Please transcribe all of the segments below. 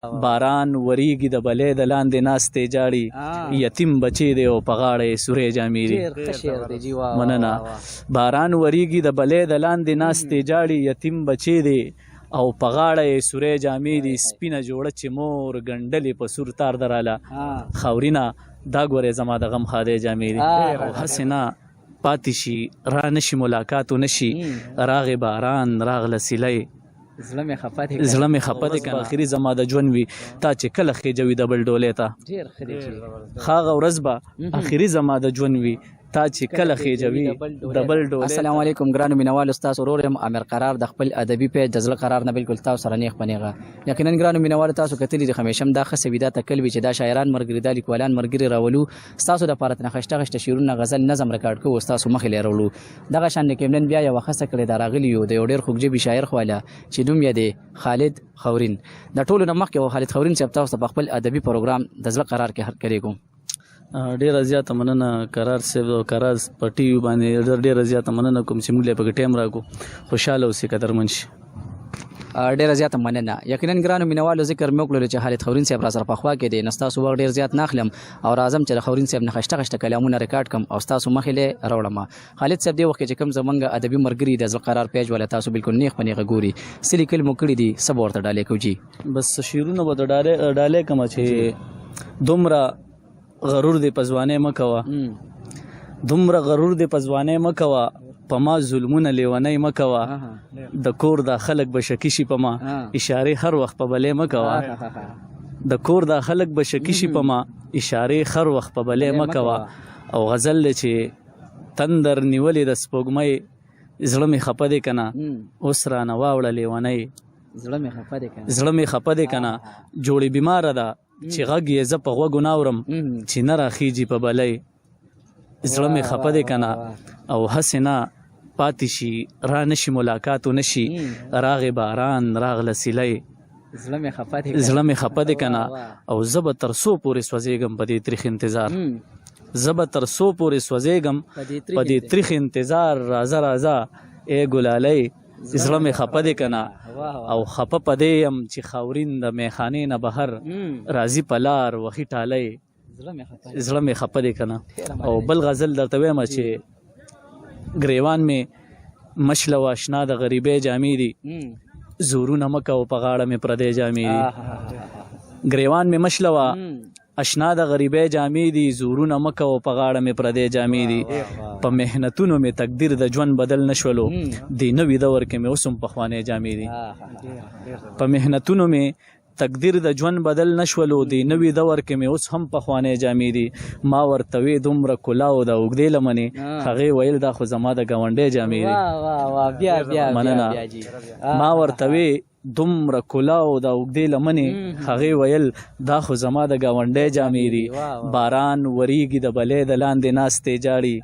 باران وریږي د بلې د لاندې ناستې جاړي یتیم بچی دی او په غاړه یې سورې جامې دي. مننه. باران وریږي د بلې د لاندې ناستې جاړي یتیم بچی دی او په غاړه یې سورې جامې دي. سپینه جوړه چې مور ګنډلې په سور تار دراله خاورینه دا ګورې زما د غم خادې جامې دي. او هسې نه پاتې شي را نشي ملاقات ونشي راغې باران راغله سیلی زړه مې خفه دی کنه اخري زما د ژوند وي تا چې کله خېجوي د بل ډولې ته هغه ورځ به اخري زما د ژوند وي تا چې کله خېجوي د بل ډولې. السلام علیکم ګرانو مینوالو، ستاسو ورور یم امیر قرار د خپل ادبي پیج د زړه قرار نه بالکل تاسو سره نیغ پنیغه. یقینا ګرانو مینوالو تاسو کتلی د همیشم دا ښه سویدا تکل وی چې دا شاعران مرګري د لیکوالان مرګري راولو ستاسو د پاره نه خشته خشته شعرونه غزل نظم ریکارډ کوو ستاسو مخې لرولو. دغه شان کې نن بیا یو خاصه کړی دا راغلی یو د یو ډیر خوږجبي شاعر خواله چې دوم یې دی خالد خورین. د ټولو نه مخکې خالد خورین صاحب تاسو په خپل ادبي پروګرام د زړه قرار کې هر کړی کوم. ډیره زیاته مننه قرار صاحب او قرار په ټي وي باندې ډیره زیاته مننه کوم چې موږ له په ټیم راکو خوشاله اوسې قدرمن شي. ډیره زیاته مننه. یقینا ګرانو مینوالو ذکر مې وکړل چې خالد خورین صاحب را سره په خوا کې دی نو تاسو وخت ډیر زیات ناخلم او راځم چې خورین صاحب نه خشته خشته کلامونه ریکارډ کم او تاسو مخې له راوړم. خالد صاحب دی وخت چې کوم زمونږ ادبي مرګري د زړه قرار پیج ولا تاسو بالکل نیغ پنیغه ګوري سلی کلمو کړی دي سب ورته ډالې کوجی بس شیرونه به ډالې کوم چې دومره غرور دی پزوانه مکوا دومره غرور دی پزوانه مکوا پما ظلمونه لیونی مکوا د کور د خلک بشکی شي پما اشاره هر وخت په بلې مکوا د کور د خلک بشکی شي پما اشاره هر وخت په بلې مکوا. او غزل چې تندر نیولې د سپوږمۍ زړه مې خپه دی کنه اوس را نه واوړه لیونی زړه مې خپه دی کنه جوړې بیماره ده چې غږ یې زه په غوږو نه اورم چې نه راخیږي په بلۍ زړه مې خپه دی کنه او هسې نه پاتې شي را نشي ملاقات ونشي راغې باران راغله سیلی زړه مې خپه دی کنه او زه به تر څو پورې سوځېږم په دې تریخ انتظار زه به تر څو پورې سوځېږم په دې تریخ انتظار راځه راځه ای ګلالۍ زړه مې خپه دی کنه او خپه پدې یم چې خاورین د میخانې نه بهر راځي په لار وخي ټالی زړه مې خپه دی کنه. او بل غزل درته وایم چې ګریوان مې مشله و اشنا د غریبۍ جامې دي زورونه مه کوه په غاړه مې پردۍ جامې دي ګریوان مې مشله و اشنا د غریبۍ جامې دي زورونه مه کوه په غاړه مې پردۍ جامې دي په محنتونو مې تقدیر د ژوند بدل نشولو د نوي دور کې مې اوس هم پخوانۍ جامې دي په محنتونو مې تقدیر د ژوند بدل نشولو د نوي دور کې مې اوس هم پخوانۍ جامې دي ما ورته وې دومره کلاو د اوږدې لمنې هغې ویل دا خو زما د ګاونډۍ جامې دي. مننه. ما ورته وې دومره کلاو د اوږدې لمنې هغې ویل دا خو زما د ګاونډۍ جامې دي. باران وریږي د بلې د لاندې ناستې جاړي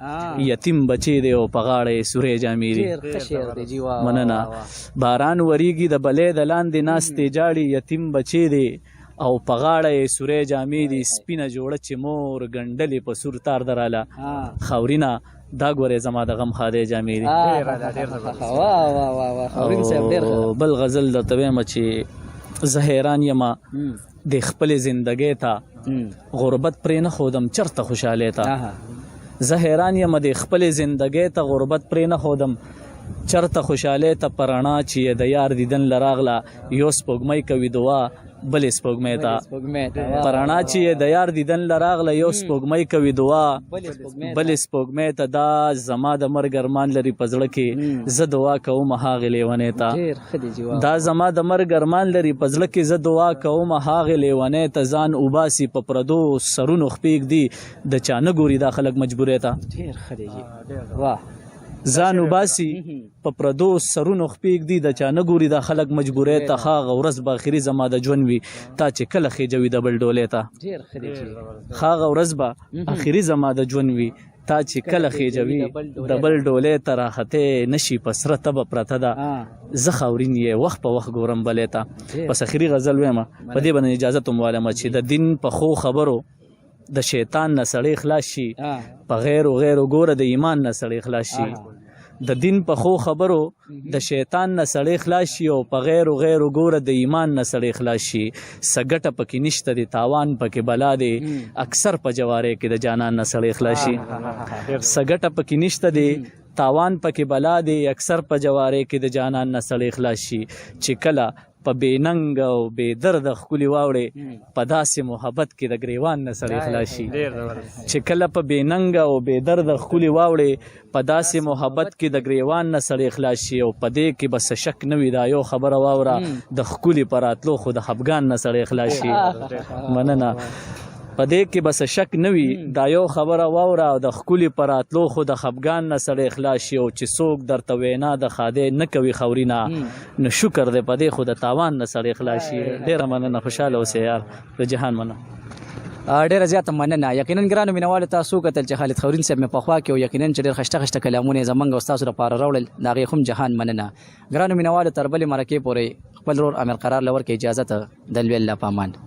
یتیم بچی دی او په غاړه یې سورې جامې دي. مننه. باران وریږي د بلې د لاندې ناستې جاړي یتیم بچی دی او په غاړه یې سورې جامې دي. سپینه جوړه چې مور ګنډلې په سور تار دراله خاورینه دا ګورې زما د غم خادې جامې دي. بل غزل درته وایم چې زه حیران یم د خپلې زندګۍ ته غربت پرې نه ښودم چرته خوشحالۍ ته زه حیران یم د خپلې زندګۍ ته غربت پرې نه ښودم چرته خوشحالۍ ته په رڼا چې یې د یار دیدن له راغله یو سپوږمۍ کوي دعا بلې سپوږمۍ ته په رڼا چې یې د یار دیدن له راغله یو سپوږمۍ کوي دعا بلې سپوږمۍ ته دا زما د مرګ ارمان لري په زړه کې زه دعا کوم هغې لیونۍ ته دا زما د مرګ ارمان لري په زړه کې زه دعا کوم هغې لیونۍ ته ځان اوباسي په پردو سرونو خپېږدي د چا نه ګوري دا خلک مجبورۍ ته ځان وباسي په پردو سرونو خپېږدي د چا نه ګوري دا خلک مجبورۍ ته هغه ورځ به اخري زما د ژوند وي تا چې کله خېجوي د بل ډولۍ ته هغه ورځ به اخري زما د ژوند وي تا چې کله خېجوي د بل ډولۍ ته راختې نشي په سره تبه پرته ده زه خاورین یې وخت په وخت ګورم بلې ته. بس اخري غزل وایم په دې باندې اجازه ته وایم چې د دین په ښو خبرو د شیطان نه سړی خلاص شي په غیر و غیر ګوره د ایمان نه سړی خلاص شي د دین په خو خبرو د شیطان نه سړی خلاص شي او په غیر ګوره د ایمان نه سړی خلاص شي. سګټه پکې نشته دی، تاوان پکې بلا دی، اکثر په جواره کې د جانان نه سړی خلاص شي. سګټه پکې نشته دی، تاوان پکې بلا دی، اکثر په جواره کې د جانان نه سړی خلاص شي. چې کله په بېننګ او بې درده ښکلي واوړې په داسې محبت کې د ګریوان نه سړی خلاص شي. چې کله په بېننګ او بې درده ښکلي واوړې په داسې محبت کې د ګریوان نه سړی خلاص شي. او په دې کې بس شک نه وي، دا یو خبره واوره د ښکلي په راتلو خو د خفګان نه سړی خلاص شي. مننه. په دې کې بس شک نه وي، دا یو خبره واوره او د ښکلي په راتلو خو د خفګان نه سړی خلاص شي. او چې څوک درته وینا د ښادۍ نه کوي خورینه، نو شکر دی په دې خو د تاوان نه سړی خلاص شي. ډېره مننه، خوشحاله اوسئ یار. د جهان مننه. ډیره زیاته مننه. یقینا ګرانو مینوالو تاسو کتل چې خالد خورین صاحب مې پخوا کې او یقینا چې ډېر خشته کلامونه یې زمونږ او ستاسو لپاره راوړل، د هغې هم جهان مننه. ګرانو مینوالو تر بلې مرکې پورې خپل ورور امیر قرار له ورکړې اجازه ته د لوی الله په امان.